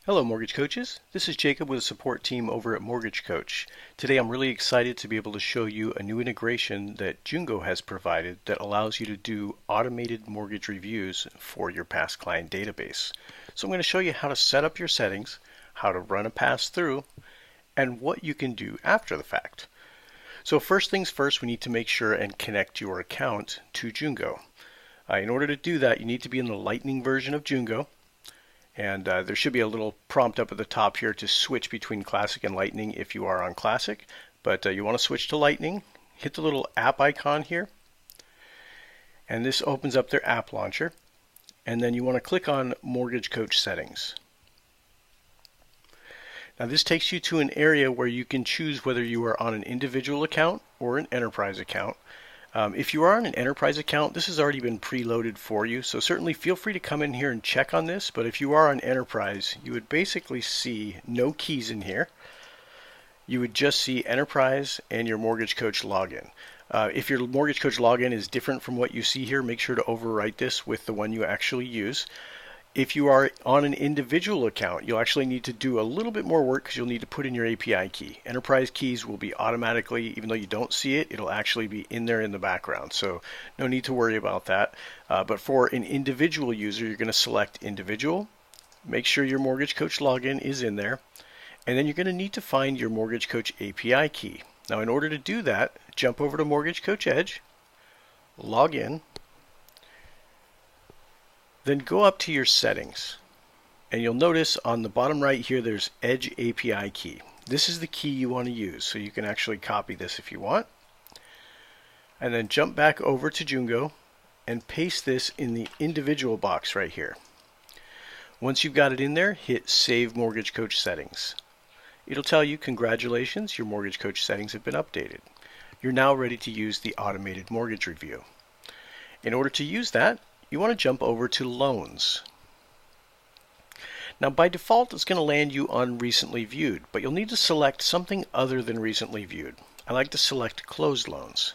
Hello Mortgage Coaches, this is Jacob with the support team over at Mortgage Coach. Today I'm really excited to be able to show you a new integration that Jungo has provided that allows you to do automated mortgage reviews for your past client database. So I'm going to show you how to set up your settings, how to run a pass through, and what you can do after the fact. So first things first, we need to make sure and connect your account to Jungo. In order to do that, you need to be in the Lightning version of Jungo. And there should be a little prompt up at the top here to switch between Classic and Lightning if you are on Classic. But you want to switch to Lightning. Hit the little app icon here. And this opens up their app launcher. And then you want to click on Mortgage Coach Settings. Now this takes you to an area where you can choose whether you are on an individual account or an enterprise account. If you are on an enterprise account, this has already been preloaded for you, so certainly feel free to come in here and check on this. But if you are on enterprise, you would basically see no keys in here. You would just see enterprise and your Mortgage Coach login. If your Mortgage Coach login is different from what you see here, make sure to overwrite this with the one you actually use. If you are on an individual account, you'll actually need to do a little bit more work because you'll need to put in your API key. Enterprise keys will be automatically, even though you don't see it, it'll actually be in there in the background. So no need to worry about that. But for an individual user, you're going to select individual. Make sure your Mortgage Coach login is in there. And then you're going to need to find your Mortgage Coach API key. Now in order to do that, jump over to Mortgage Coach Edge, log in. Then go up to your settings, and you'll notice on the bottom right here there's Edge API key. This is the key you want to use, so you can actually copy this if you want. And then jump back over to Jungo and paste this in the individual box right here. Once you've got it in there, hit Save Mortgage Coach Settings. It'll tell you, congratulations, your Mortgage Coach settings have been updated. You're now ready to use the automated mortgage review. In order to use that, you want to jump over to Loans. Now by default it's going to land you on Recently Viewed, but you'll need to select something other than Recently Viewed. I like to select Closed Loans.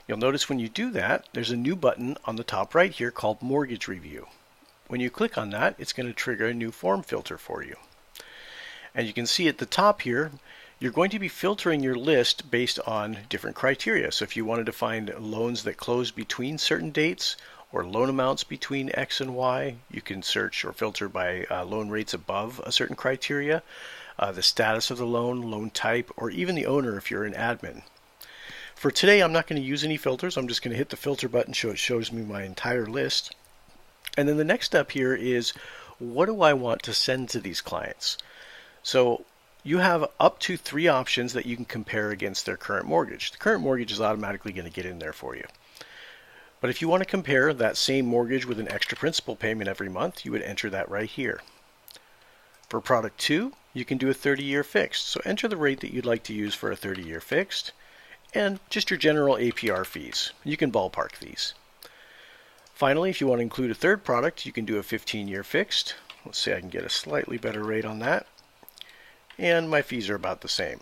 You'll notice when you do that, there's a new button on the top right here called Mortgage Review. When you click on that, it's going to trigger a new form filter for you. And you can see at the top here, you're going to be filtering your list based on different criteria. So if you wanted to find loans that close between certain dates or loan amounts between X and Y, you can search or filter by loan rates above a certain criteria, the status of the loan type, or even the owner if you're an admin. For today, I'm not going to use any filters. I'm just going to hit the filter button so it shows me my entire list. And then the next step here is, what do I want to send to these clients? So you have up to 3 options that you can compare against their current mortgage. The current mortgage is automatically going to get in there for you. But if you want to compare that same mortgage with an extra principal payment every month, you would enter that right here. For product 2, you can do a 30-year fixed. So enter the rate that you'd like to use for a 30-year fixed and just your general APR fees. You can ballpark these. Finally, if you want to include a third product, you can do a 15-year fixed. Let's say I can get a slightly better rate on that. And my fees are about the same.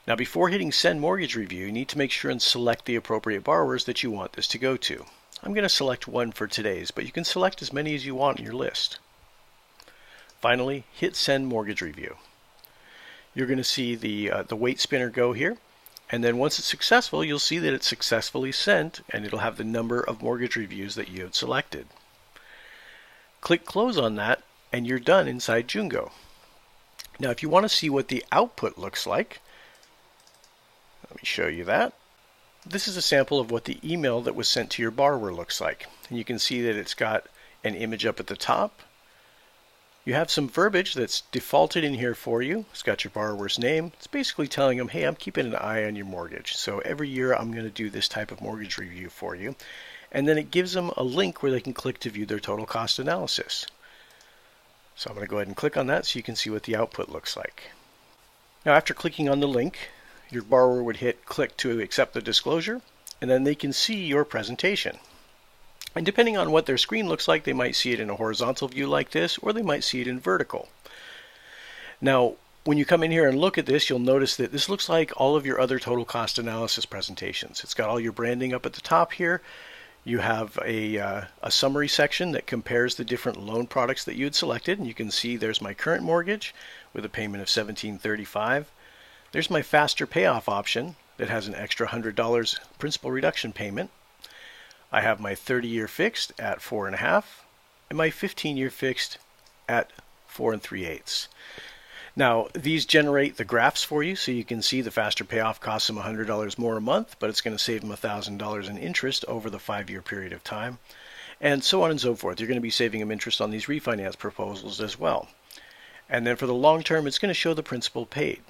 Now before hitting Send Mortgage Review, you need to make sure and select the appropriate borrowers that you want this to go to. I'm going to select one for today's, but you can select as many as you want in your list. Finally, hit Send Mortgage Review. You're going to see the weight spinner go here, and then once it's successful, you'll see that it's successfully sent, and it'll have the number of mortgage reviews that you have selected. Click Close on that, and you're done inside Jungo. Now if you want to see what the output looks like, let me show you that. This is a sample of what the email that was sent to your borrower looks like. And you can see that it's got an image up at the top. You have some verbiage that's defaulted in here for you. It's got your borrower's name. It's basically telling them, hey, I'm keeping an eye on your mortgage. So every year I'm going to do this type of mortgage review for you. And then it gives them a link where they can click to view their total cost analysis. So I'm going to go ahead and click on that so you can see what the output looks like. Now after clicking on the link, your borrower would hit click to accept the disclosure, and then they can see your presentation. And depending on what their screen looks like, they might see it in a horizontal view like this, or they might see it in vertical. Now when you come in here and look at this, you'll notice that this looks like all of your other total cost analysis presentations. It's got all your branding up at the top here. You have a summary section that compares the different loan products that you had selected, and you can see there's my current mortgage with a payment of $1,735. There's my faster payoff option that has an extra $100 principal reduction payment. I have my 30-year fixed at 4.5 and my 15-year fixed at 4 3/8. Now, these generate the graphs for you, so you can see the faster payoff costs them $100 more a month, but it's going to save them $1,000 in interest over the 5-year period of time, and so on and so forth. You're going to be saving them interest on these refinance proposals as well. And then for the long term, it's going to show the principal paid.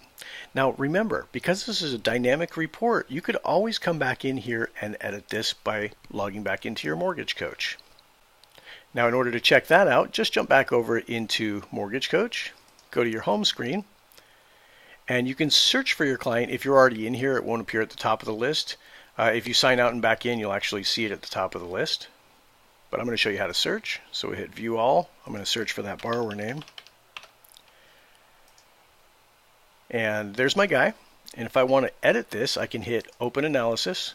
Now, remember, because this is a dynamic report, you could always come back in here and edit this by logging back into your Mortgage Coach. Now, in order to check that out, just jump back over into Mortgage Coach. Go to your home screen, and you can search for your client. If you're already in here, it won't appear at the top of the list. If you sign out and back in, you'll actually see it at the top of the list. But I'm going to show you how to search. So we hit View All. I'm going to search for that borrower name. And there's my guy. And if I want to edit this, I can hit Open Analysis.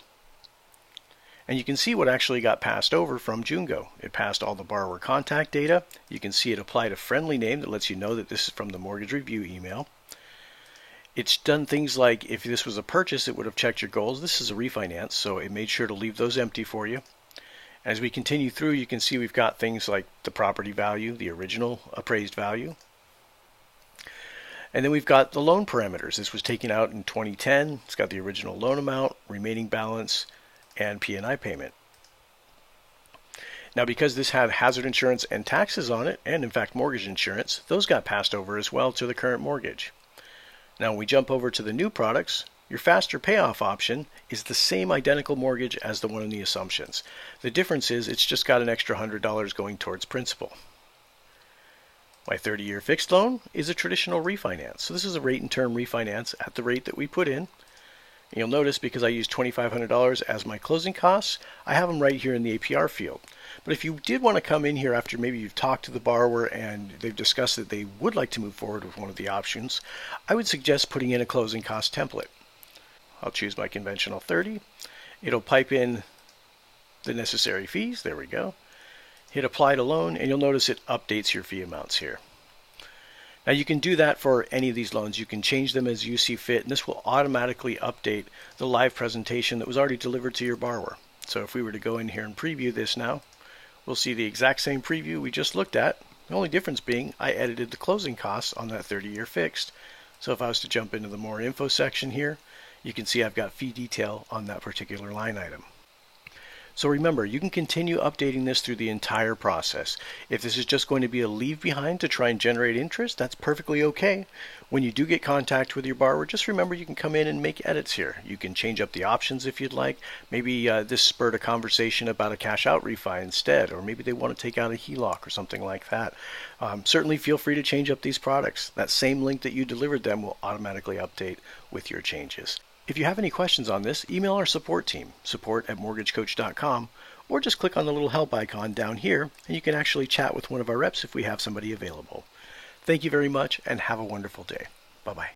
And you can see what actually got passed over from Jungo. It passed all the borrower contact data. You can see it applied a friendly name that lets you know that this is from the mortgage review email. It's done things like, if this was a purchase, it would have checked your goals. This is a refinance, so it made sure to leave those empty for you. As we continue through, you can see we've got things like the property value, the original appraised value. And then we've got the loan parameters. This was taken out in 2010. It's got the original loan amount, remaining balance, and P&I payment. Now, because this had hazard insurance and taxes on it, and in fact mortgage insurance, those got passed over as well to the current mortgage. Now, when we jump over to the new products, your faster payoff option is the same identical mortgage as the one in the assumptions. The difference is it's just got an extra $100 going towards principal. My 30-year fixed loan is a traditional refinance. So this is a rate and term refinance at the rate that we put in. You'll notice because I used $2,500 as my closing costs, I have them right here in the APR field. But if you did want to come in here after maybe you've talked to the borrower and they've discussed that they would like to move forward with one of the options, I would suggest putting in a closing cost template. I'll choose my conventional 30. It'll pipe in the necessary fees. There we go. Hit Apply to Loan, and you'll notice it updates your fee amounts here. Now, you can do that for any of these loans. You can change them as you see fit, and this will automatically update the live presentation that was already delivered to your borrower. So if we were to go in here and preview this now, we'll see the exact same preview we just looked at. The only difference being I edited the closing costs on that 30-year fixed. So if I was to jump into the more info section here, you can see I've got fee detail on that particular line item. So remember, you can continue updating this through the entire process. If this is just going to be a leave behind to try and generate interest, that's perfectly okay. When you do get contact with your borrower, just remember you can come in and make edits here. You can change up the options if you'd like. Maybe this spurred a conversation about a cash out refi instead, or maybe they want to take out a HELOC or something like that. Certainly feel free to change up these products. That same link that you delivered them will automatically update with your changes. If you have any questions on this, email our support team, support@mortgagecoach.com, or just click on the little help icon down here, and you can actually chat with one of our reps if we have somebody available. Thank you very much, and have a wonderful day. Bye-bye.